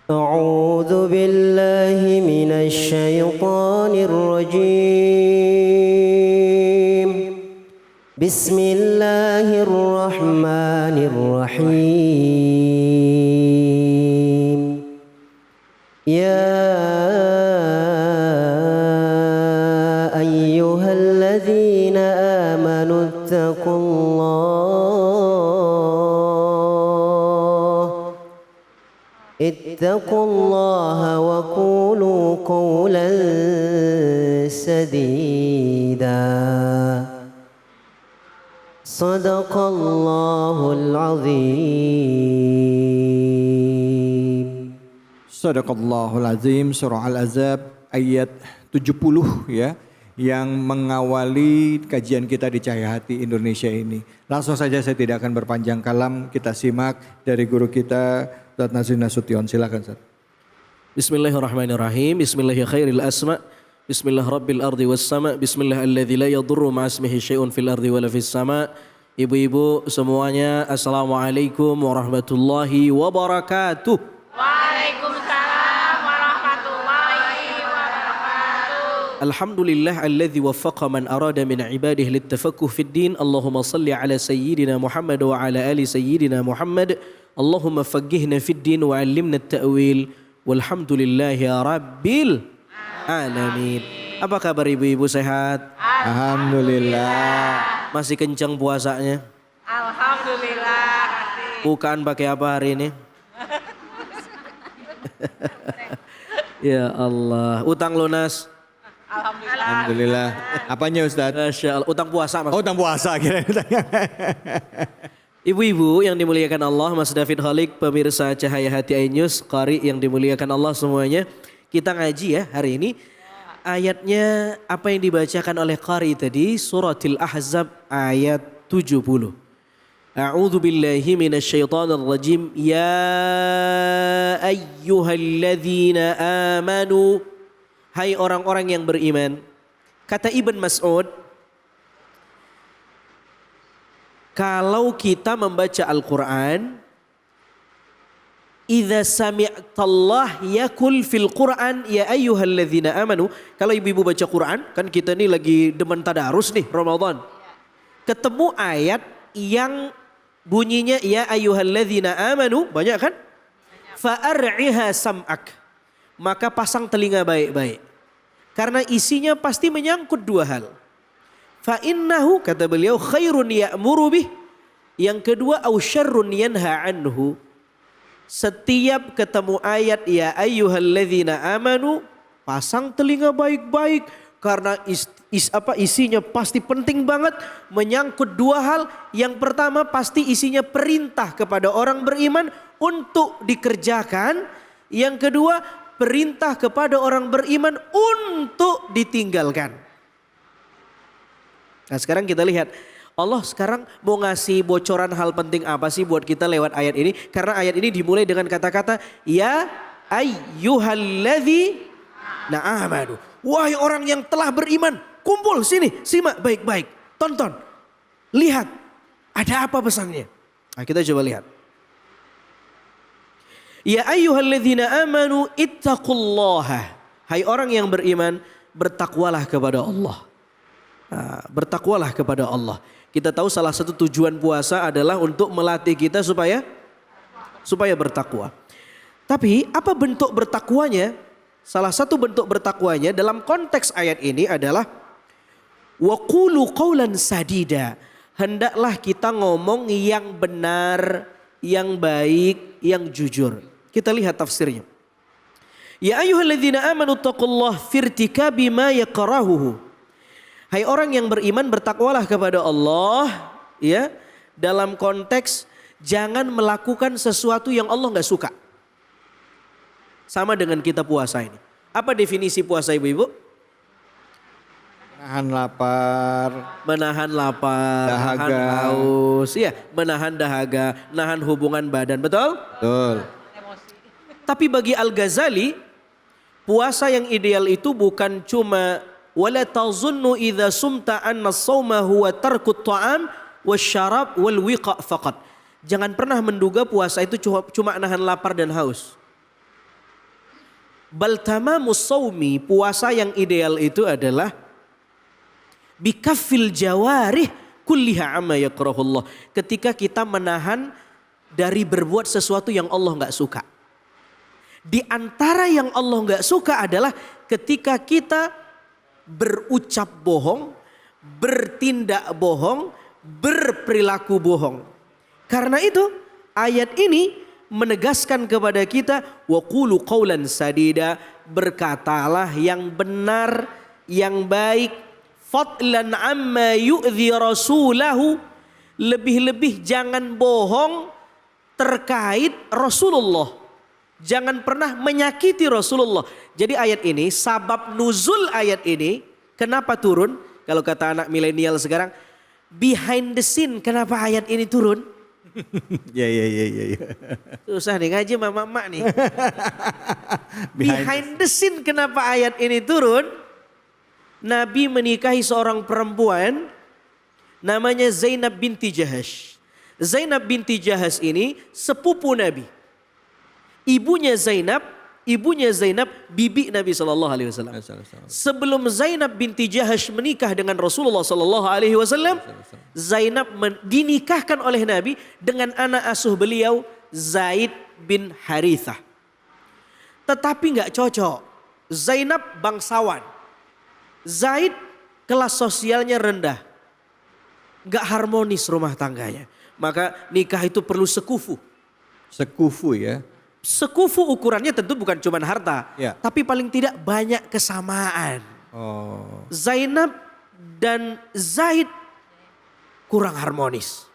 أعوذ بالله من الشيطان الرجيم بسم الله الرحمن الرحيم يا أيها الذين آمنوا اتقوا الله وقولوا قولا سديدا صدق الله العظيم. Sadaqallahul Azim, surah Al-Ahzab ayat 70 ya, yang mengawali kajian kita di Cahaya Hati Indonesia ini. Langsung saja, saya tidak akan berpanjang kalam, kita simak dari guru kita Ustaz Nazri Nasution. Silakan Ustaz. Bismillahirrahmanirrahim. Bismillahirrahmanirrahim asma. Bismillah rabbil ardi was sama. Bismillah alladzi la yadurru ma'asmihi syai'un fil ardi wala fis sama. Ibu-ibu semuanya, assalamualaikum warahmatullahi wabarakatuh. Waalaikumsalam warahmatullahi wabarakatuh. Alhamdulillah alladzi waffaqa man arada min ibadihi littafaqquh fid din. Allahumma salli ala sayyidina Muhammad wa ala ali sayyidina Muhammad. Allahumma faqqihna fid din wa 'allimna at-ta'wil. Walhamdulillahi rabbil alamin. Apa kabar ibu-ibu, sehat? Alhamdulillah. Masih kencang puasanya? Alhamdulillah. Bukaan pakai apa hari ini? Ya Allah. Utang lunas? Alhamdulillah. Alhamdulillah. Apanya Ustaz? Masya Allah. Utang puasa maksudnya. Oh, utang puasa kira-kira. Ibu-ibu yang dimuliakan Allah, Mas David Khalik, pemirsa Cahaya Hati iNews, qari yang dimuliakan Allah semuanya. Kita ngaji ya hari ini. Ayatnya apa yang dibacakan oleh qari tadi, suratil Ahzab ayat 70. A'udzu billahi minasyaitonir rajim. Ya ayyuhalladzina amanu. Hai orang-orang yang beriman. Kata Ibn Mas'ud, kalau kita membaca Al-Quran, idza sami'tallah yakul fil Quran ya ayyuhalladzina amanu. Kalau ibu-ibu baca Quran, kan kita ini lagi demen tadarus nih Ramadan. Ketemu ayat yang bunyinya ya ayyuhalladzina amanu, banyak kan? Fa'ar'iha sam'ak. Maka pasang telinga baik-baik. Karena isinya pasti menyangkut dua hal. Fa'innahu, kata beliau, khairun ya'muru bih. Yang kedua, au syarrun yanha anhu. Setiap ketemu ayat ya ayyuhalladzina amanu, pasang telinga baik-baik. Karena isinya pasti penting banget, menyangkut dua hal. Yang pertama pasti isinya perintah kepada orang beriman untuk dikerjakan. Yang kedua, perintah kepada orang beriman untuk ditinggalkan. Nah sekarang kita lihat, Allah sekarang mau ngasih bocoran hal penting apa sih buat kita lewat ayat ini. Karena ayat ini dimulai dengan kata-kata ya ayyuhalladzina amanu. Wahai orang yang telah beriman, kumpul sini, simak baik-baik, tonton, lihat, ada apa pesannya. Nah kita coba lihat. Ya ayyuhalladzina amanu ittaqullaha. Hai orang yang beriman, bertakwalah kepada Allah. Nah, bertakwalah kepada Allah. Kita tahu salah satu tujuan puasa adalah untuk melatih kita supaya bertakwa. Tapi apa bentuk bertakwanya? Salah satu bentuk bertakwanya dalam konteks ayat ini adalah wa qulu qawlan sadida. Hendaklah kita ngomong yang benar, yang baik, yang jujur. Kita lihat tafsirnya. Ya ayyuhalladzina amanu taqullaha firtikabi ma yakrahuhu. Hai orang yang beriman, bertakwalah kepada Allah ya, dalam konteks jangan melakukan sesuatu yang Allah enggak suka. Sama dengan kita puasa ini. Apa definisi puasa ibu-ibu? Menahan lapar. Menahan lapar, dahaga. menahan haus, ya, menahan dahaga, menahan hubungan badan, betul? Betul. Tapi bagi Al-Ghazali, puasa yang ideal itu bukan cuma wala tazunnu idza sumta anna as-shauma huwa tarkut ta'am wasyarab wal wiqa faqat. Jangan pernah menduga puasa itu cuma nahan lapar dan haus. Bal tamamus shaumi, puasa yang ideal itu adalah bikaffil jawarih kulliha amma yakrahullah. Ketika kita menahan dari berbuat sesuatu yang Allah nggak suka. Di antara yang Allah nggak suka adalah ketika kita berucap bohong, bertindak bohong, berperilaku bohong. Karena itu ayat ini menegaskan kepada kita wa qulu qawlan sadida, berkatalah yang benar, yang baik, fadlan amma yu'dhi rasulahu, lebih-lebih jangan bohong terkait Rasulullah. Jangan pernah menyakiti Rasulullah. Jadi ayat ini, sabab nuzul ayat ini, kenapa turun? Kalau kata anak milenial sekarang, behind the scene kenapa ayat ini turun? Ya. Susah nih ngaji mama-mama nih. Behind the scene kenapa ayat ini turun? Nabi menikahi seorang perempuan namanya Zainab binti Jahash. Zainab binti Jahash ini sepupu Nabi. Ibunya Zainab bibi Nabi SAW. Sebelum Zainab binti Jahash menikah dengan Rasulullah SAW, Zainab dinikahkan oleh Nabi dengan anak asuh beliau Zaid bin Harithah. Tetapi nggak cocok. Zainab bangsawan, Zaid kelas sosialnya rendah, nggak harmonis rumah tangganya. Maka nikah itu perlu sekufu. Sekufu ya. Sekufu ukurannya tentu bukan cuma harta, Ya. tapi paling tidak banyak kesamaan. Oh. Zainab dan Zaid kurang harmonis.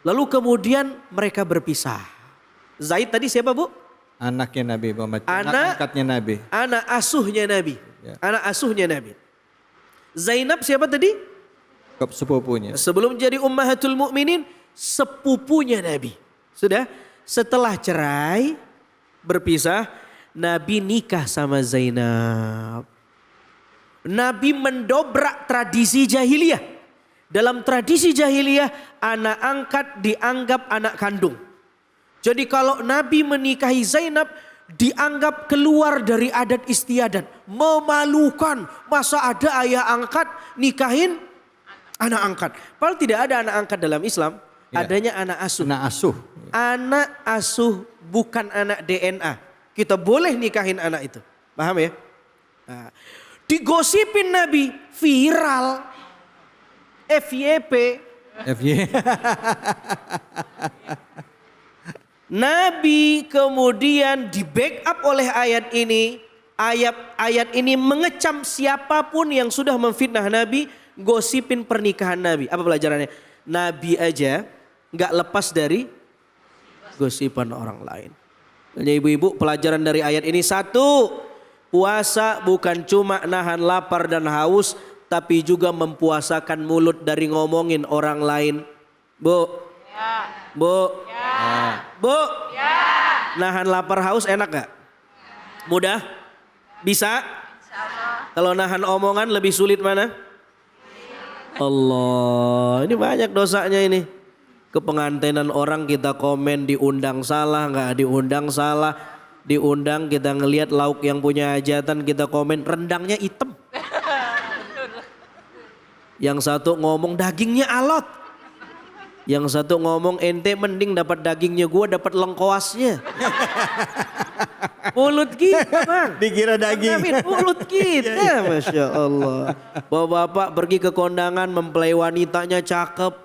Lalu kemudian mereka berpisah. Zaid tadi siapa Bu? Anaknya Nabi Muhammad. Anak angkatnya Nabi. Anak asuhnya Nabi. Ya. Anak asuhnya Nabi. Zainab siapa tadi? Sepupunya. Sebelum jadi ummahatul mukminin, sepupunya Nabi. Sudah? Setelah cerai, berpisah, Nabi nikah sama Zainab. Nabi mendobrak tradisi jahiliyah. Dalam tradisi jahiliyah, anak angkat dianggap anak kandung. Jadi kalau Nabi menikahi Zainab, dianggap keluar dari adat istiadat. Memalukan, masa ada ayah angkat nikahin anak angkat. Padahal tidak ada anak angkat dalam Islam. Ya. Adanya anak asuh. Anak asuh. Anak asuh bukan anak DNA. Kita boleh nikahin anak itu. Paham ya? Nah, digosipin Nabi viral. FYP. Nabi kemudian di backup oleh ayat ini. Ayat ini mengecam siapapun yang sudah memfitnah Nabi. Gosipin pernikahan Nabi. Apa pelajarannya? Nabi aja nggak lepas dari gosipan orang lain. Jadi ibu-ibu, pelajaran dari ayat ini satu, puasa bukan cuma nahan lapar dan haus, tapi juga mempuasakan mulut dari ngomongin orang lain. Bu, Bu, Bu, nahan lapar haus enak gak? Mudah? Bisa? Kalau nahan omongan lebih sulit mana? Allah, ini banyak dosanya ini. Kepengantenan orang kita komen diundang salah, nggak diundang salah. Diundang kita ngelihat lauk yang punya hajatan kita komen rendangnya hitam. Yang satu ngomong dagingnya alot. Yang satu ngomong ente mending dapat dagingnya gua dapat lengkoasnya. Mulut kita bang. Dikira daging. Mulut kita, Masya Allah. Bapak-bapak pergi ke kondangan mempelai wanitanya cakep.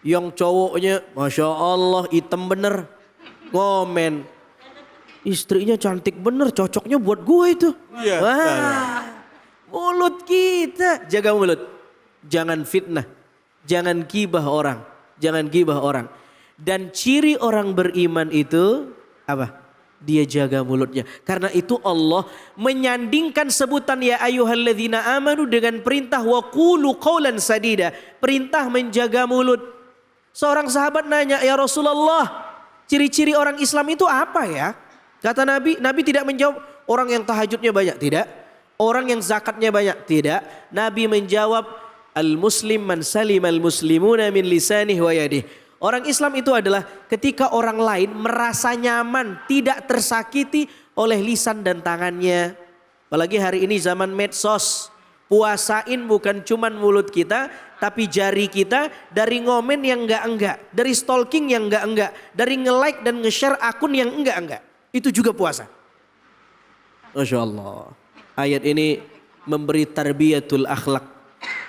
Yang cowoknya Masya Allah hitam bener. Ngomen. Istrinya cantik bener, cocoknya buat gue itu. Iya. Wah, mulut kita. Jaga mulut. Jangan fitnah. Jangan gibah orang. Jangan gibah orang. Dan ciri orang beriman itu apa? Dia jaga mulutnya. Karena itu Allah menyandingkan sebutan ya ayyuhalladzina amanu dengan perintah wa qulu qawlan sadida. Perintah menjaga mulut. Seorang sahabat nanya, ya Rasulullah, ciri-ciri orang Islam itu apa ya? Kata Nabi, Nabi tidak menjawab orang yang tahajudnya banyak, tidak. Orang yang zakatnya banyak, tidak. Nabi menjawab, al-muslim man salimal muslimuna min lisanih wa yadih. Orang Islam itu adalah ketika orang lain merasa nyaman, tidak tersakiti oleh lisan dan tangannya. Apalagi hari ini zaman medsos. Puasain bukan cuman mulut kita, tapi jari kita dari ngomen yang enggak-enggak, dari stalking yang enggak-enggak, dari nge-like dan nge-share akun yang enggak-enggak. Itu juga puasa. Masya Allah. Ayat ini memberi tarbiyatul akhlak,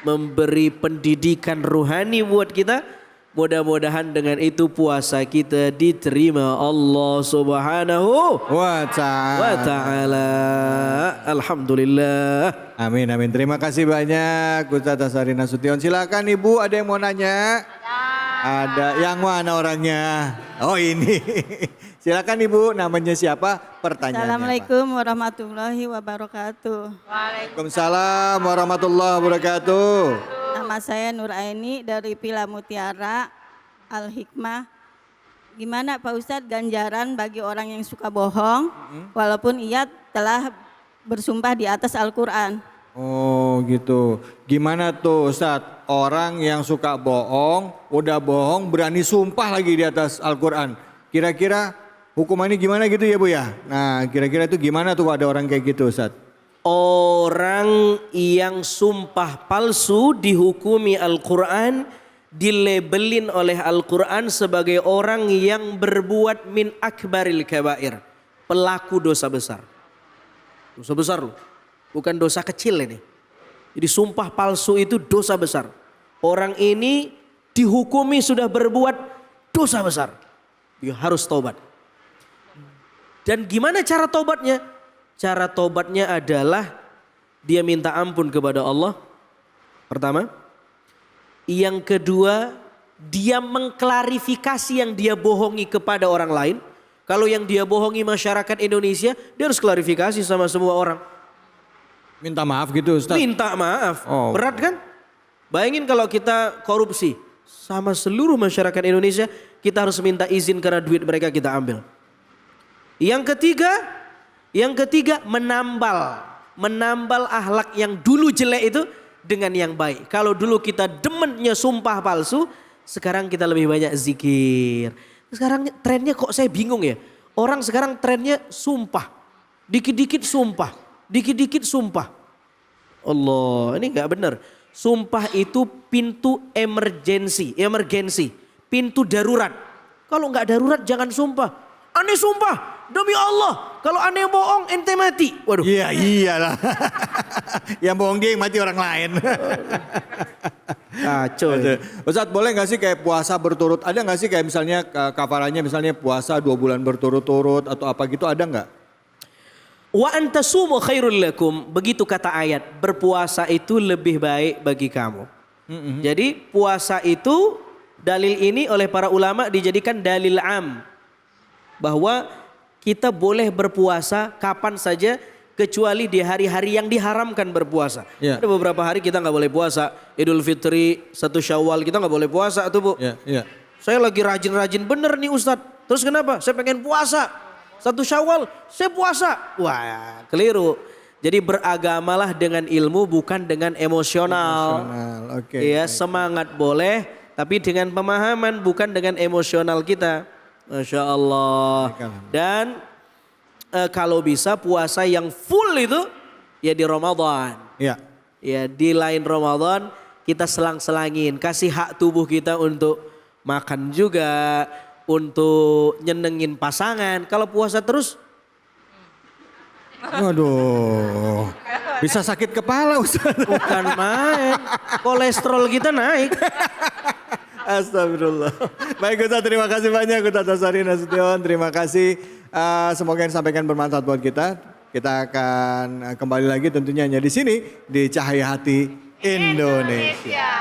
memberi pendidikan rohani buat kita. Mudah-mudahan dengan itu puasa kita diterima Allah Subhanahu wa wa ta'ala. Alhamdulillah. Amin, amin. Terima kasih banyak Ustaz Tasari Nasution. Silakan Ibu, ada yang mau nanya? Ada. Yang mana orangnya? Oh ini. Silakan Ibu, namanya siapa? Pertanyaannya Assalamualaikum warahmatullahi wabarakatuh. Waalaikumsalam warahmatullahi wabarakatuh. Nama saya Nur Aini dari Pila Mutiara Al-Hikmah. Gimana Pak Ustadz ganjaran bagi orang yang suka bohong walaupun ia telah bersumpah di atas Al-Quran? Oh gitu. Gimana tuh Ustadz? Orang yang suka bohong, udah bohong berani sumpah lagi di atas Al-Quran. Kira-kira hukumannya gimana gitu ya Bu ya? Nah kira-kira itu gimana tuh ada orang kayak gitu Ustadz? Orang yang sumpah palsu dihukumi Al-Quran, dilabelin oleh Al-Quran sebagai orang yang berbuat min akbaril kabair. Pelaku dosa besar. Dosa besar loh, bukan dosa kecil ini. Jadi sumpah palsu itu dosa besar. Orang ini dihukumi sudah berbuat dosa besar. Dia harus taubat. Dan gimana cara taubatnya? Cara tobatnya adalah dia minta ampun kepada Allah. Pertama. Yang kedua, dia mengklarifikasi yang dia bohongi kepada orang lain. Kalau yang dia bohongi masyarakat Indonesia, dia harus klarifikasi sama semua orang. Minta maaf gitu Ustaz? Minta maaf. Oh. Berat kan? Bayangin kalau kita korupsi sama seluruh masyarakat Indonesia, kita harus minta izin karena duit mereka kita ambil. Yang ketiga menambal akhlak yang dulu jelek itu dengan yang baik. Kalau dulu kita demennya sumpah palsu, sekarang kita lebih banyak zikir. Sekarang trennya kok saya bingung ya. Orang sekarang trennya sumpah. Dikit-dikit sumpah. Dikit-dikit sumpah. Allah, ini gak benar. Sumpah itu pintu emergensi. Pintu darurat. Kalau gak darurat jangan sumpah. Aneh sumpah, demi Allah. Kalau aneh bohong, ente mati. Waduh. Iya, iyalah. Yang bohong dia yang mati orang lain. Kacau. Ustadz boleh gak sih kayak puasa berturut? Ada gak sih kayak misalnya kafarannya misalnya puasa 2 bulan berturut-turut atau apa gitu ada gak? Wa antasumu khairul lakum. Begitu kata ayat. Berpuasa itu lebih baik bagi kamu. Jadi puasa itu dalil ini oleh para ulama dijadikan dalil am. Bahwa kita boleh berpuasa kapan saja kecuali di hari-hari yang diharamkan berpuasa. Ya. Ada beberapa hari kita nggak boleh puasa. Idul Fitri, 1 Syawal kita nggak boleh puasa tuh Bu. Ya, ya. Saya lagi rajin-rajin bener nih Ustadz. Terus kenapa? Saya pengen puasa. 1 Syawal saya puasa. Wah keliru. Jadi beragamalah dengan ilmu bukan dengan emosional. Oke. Ya semangat boleh tapi dengan pemahaman bukan dengan emosional kita. Masya Allah. Dan kalau bisa puasa yang full itu ya di Ramadan. Ya. Ya di lain Ramadan kita selang-selangin. Kasih hak tubuh kita untuk makan juga. Untuk nyenengin pasangan. Kalau puasa terus. Waduh. Bisa sakit kepala Ustaz. Bukan main. Kolesterol kita naik. Astagfirullah. Baik Ustaz, terima kasih banyak Ustaz Tasari Nasution. Terima kasih. Semoga yang disampaikan bermanfaat buat kita. Kita akan kembali lagi tentunya hanya di sini di Cahaya Hati Indonesia.